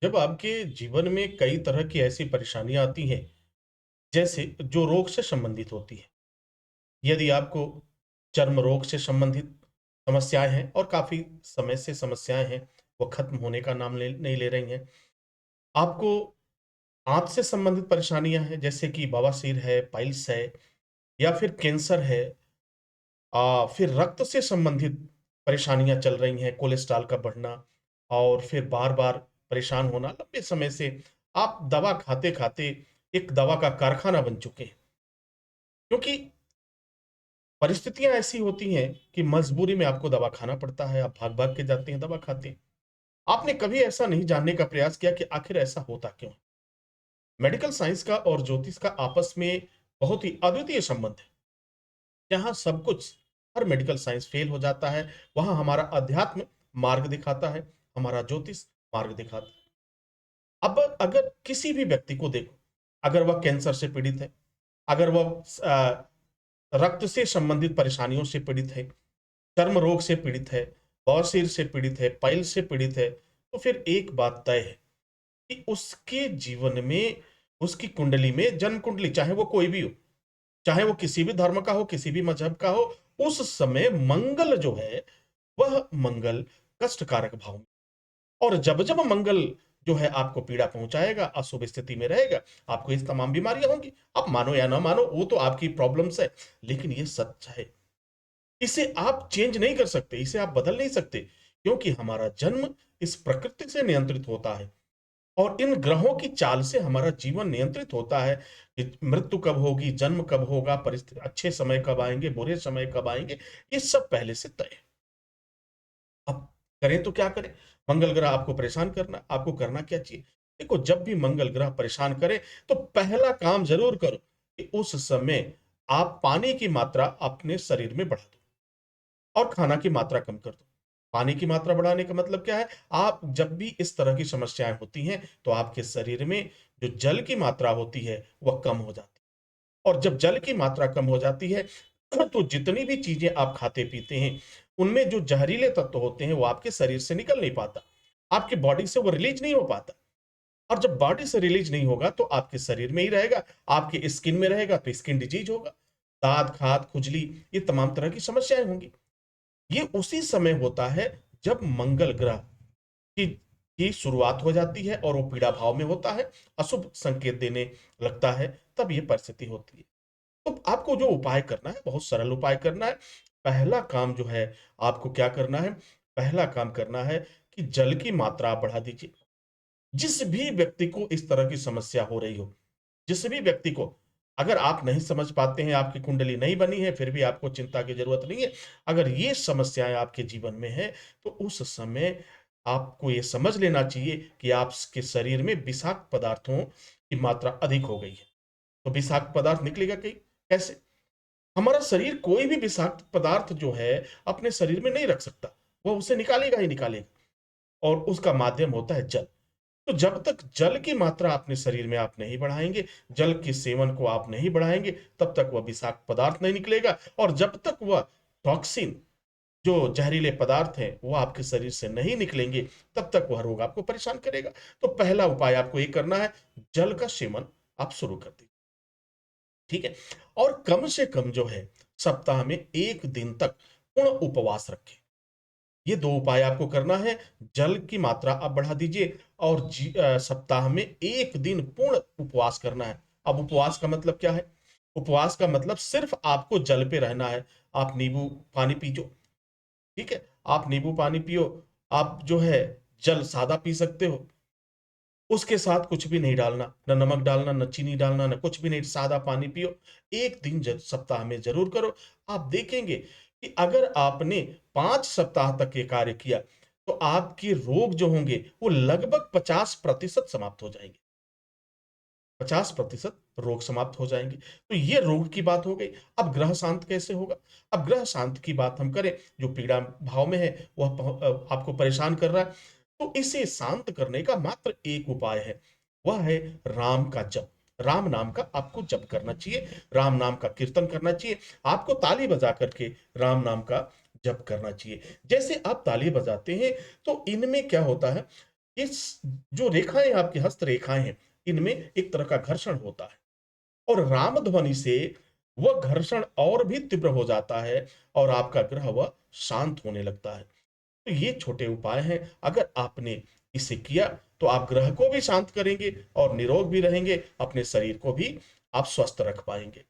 जब आपके जीवन में कई तरह की ऐसी परेशानियां आती हैं, जैसे जो रोग से संबंधित होती है। यदि आपको चर्म रोग से संबंधित समस्याएं हैं और काफी समय से समस्याएं हैं, वो खत्म होने का नाम नहीं ले रही हैं। आपको आंत से संबंधित परेशानियां हैं, जैसे कि बवासीर है, पाइल्स है या फिर कैंसर है। फिर रक्त से संबंधित परेशानियां चल रही हैं, कोलेस्ट्रॉल का बढ़ना और फिर बार-बार परेशान होना लंबे समय से। आप दवा खाते-खाते एक दवा का कारखाना बन चुके हैं, क्योंकि परिस्थितियां ऐसी होती हैं कि मजबूरी में आपको दवा खाना पड़ता है, आप भाग-भाग के जाते हैं, दवा खाते हैं। आपने कभी ऐसा नहीं जानने का प्रयास किया कि आखिर ऐसा होता क्यों है? मेडिकल साइंस का और ज्योतिष का आपस में बहुत ही अद्वितीय संबंध है। जहाँ सब कुछ हर मेडिकल साइंस फेल हो जाता है, वहाँ हमारा अध्यात्म मार्ग दिखाता है, हमारा ज्योतिष मार्ग दिखाता है। अब अगर किसी भी व्यक्ति को देखो, अगर वह कैंसर से पीड़ित है, अगर वह रक्त से संबंधित परेशानियों से पीड़ित है, चर्म रोग से पीड़ित है, बवासीर से पीड़ित है, पाइल से पीड़ित है, तो फिर एक बात तय है कि उसके जीवन में, उसकी कुंडली में, जन्म कुंडली चाहे वो कोई भी हो, चाहे वो किसी भी धर्म का हो, किसी भी मजहब का हो, उस समय मंगल जो है, वह मंगल कष्टकारक भाव में। और जब-जब मंगल जो है आपको पीड़ा पहुँचाएगा, अशुभ स्थिति में रहेगा, आपको ये तमाम बीमारियाँ होंगी। आप मानो या ना मानो, वो तो आपकी प्रॉब्लम्स है, लेकिन ये सच है। इसे आप चेंज नहीं कर सकते, इसे आप बदल नहीं सकते, क्योंकि हमारा जन्म इस प्रकृति से नियंत्रित होता है और इन ग्रहों की चाल से हमारा जीवन नियंत्रित होता है कि मृत्यु कब होगी, जन्म कब होगा, परिस्थिति अच्छे समय कब आएँगे, बुरे समय कब आएँगे, ये सब पहले से तय है। अब करें तो क्या करें? मंगल ग्रह आपको परेशान करना, आपको करना क्या चाहिए? देखो, जब भी मंगल ग्रह परेशान करे, तो पहला काम ज़रूर करो कि उस समय आप पानी की मात्रा अपने शरीर में बढ़ा दो और खाना की मात्रा कम कर दो। पानी की मात्रा बढ़ाने का मतलब क्या है? आप जब भी इस तरह की समस्याएँ होती हैं, तो आपके शरीर में जो जल की मात्रा होती है, वह कम हो जाती है और जब जल की मात्रा कम हो जाती है, तो जितनी भी चीज़ें आप खाते-पीते हैं, उनमें जो ज़हरीले तत्व होते हैं, वो आपके शरीर से निकल नहीं पाता। आपकी बॉडी से वो रिलीज़ नहीं हो पाता और जब बॉडी से रिलीज़ नहीं होगा, तो आपके शरीर में ही रहेगा, आपके स्किन में रहेगा, तो स्किन डिजीज़ होगा। दाद-खाज, खुजली, ये तमाम तरह की समस्याएँ होंगी। ये उसी समय होता है जब मंगल ग्रह की की शुरुआत हो जाती है और वो पीड़ा भाव में होता है, अशुभ संकेत देने लगता है, तब ये परिस्थिति होती है। तो आपको जो उपाय करना है, बहुत सरल उपाय करना है। पहला काम जो है, आपको क्या करना है? पहला काम करना है कि जल की मात्रा आप बढ़ा दीजिए। जिस भी व्यक्ति को इस तरह की समस्या हो रही हो, जिस भी व्यक्ति को, अगर आप नहीं समझ पाते हैं, आपकी कुंडली नहीं बनी है, फिर भी आपको चिंता की ज़रूरत नहीं है। अगर ये समस्याएँ आपके जीवन में हैं, तो उस समय आपको ये समझ लेना चाहिए कि आपके शरीर में विषाक्त पदार्थों की मात्रा अधिक हो गई है। तो विषाक्त पदार्थ निकलेगा कहीं कैसे? हमारा शरीर कोई भी विषाक्त पदार्थ जो है, अपने शरीर में नहीं रख सकता। वो उसे निकालेगा ही निकालेगा और उसका माध्यम होता है जल। तो जब तक जल की मात्रा अपने शरीर में आप नहीं बढ़ाएँगे, जल के सेवन को आप नहीं बढ़ाएँगे, तब तक वह विषाक्त पदार्थ नहीं निकलेगा और जब तक वह टॉक्सिन, जो ज़हरीले पदार्थ हैं, वो आपके शरीर से नहीं निकलेंगे, तब तक वह रोग आपको परेशान करेगा। तो पहला उपाय आपको ये करना है, जल का सेवन आप शुरू कर दीजिए, ठीक है? और कम से कम जो है, सप्ताह में 1 दिन तक पूर्ण उपवास रखें। ये 2 उपाय आपको करना है, जल की मात्रा आप बढ़ा दीजिए और सप्ताह में 1 दिन पूर्ण उपवास करना है। अब उपवास का मतलब क्या है? उपवास का मतलब सिर्फ़ आपको जल पे रहना है। आप नींबू पानी पीजो, ठीक है? आप नींबू पानी पियो, आप जो है जल सादा पी सकते हो। उसके साथ कुछ भी नहीं डालना, ना नमक डालना, ना चीनी डालना, ना कुछ भी नहीं, सादा पानी पियो। 1 दिन सप्ताह में ज़रूर करो। आप देखेंगे कि अगर आपने 5 सप्ताह तक ये कार्य किया, तो आपके रोग जो होंगे, वो लगभग 50% समाप्त हो जाएँगे। 50% रोग समाप्त हो जाएँगे। तो ये रोग की बात हो गई। अब ग्रह शांत कैसे होगा? अब ग्रह शांत की बात हम करें, जो पीड़ा भाव में है, वह आपको परेशान कर रहा है, तो इसे शांत करने का मात्र एक उपाय है, वह है राम का जप। राम नाम का आपको जप करना चाहिए, राम नाम का कीर्तन करना चाहिए, आपको ताली बजा कर के राम नाम का जप करना चाहिए। जैसे आप ताली बजाते हैं, तो इनमें क्या होता है, जो रेखाएं आपकी हस्त रेखाएं हैं, इनमें एक तरह का घर्षण होता है और राम ध्वनि से वह घर्षण और भी तीव्र हो जाता है और आपका ग्रह वह शांत होने लगता है। तो ये छोटे उपाय हैं, अगर आपने इसे किया तो आप ग्रह को भी शांत करेंगे और निरोग भी रहेंगे, अपने शरीर को भी आप स्वस्थ रख पाएंगे।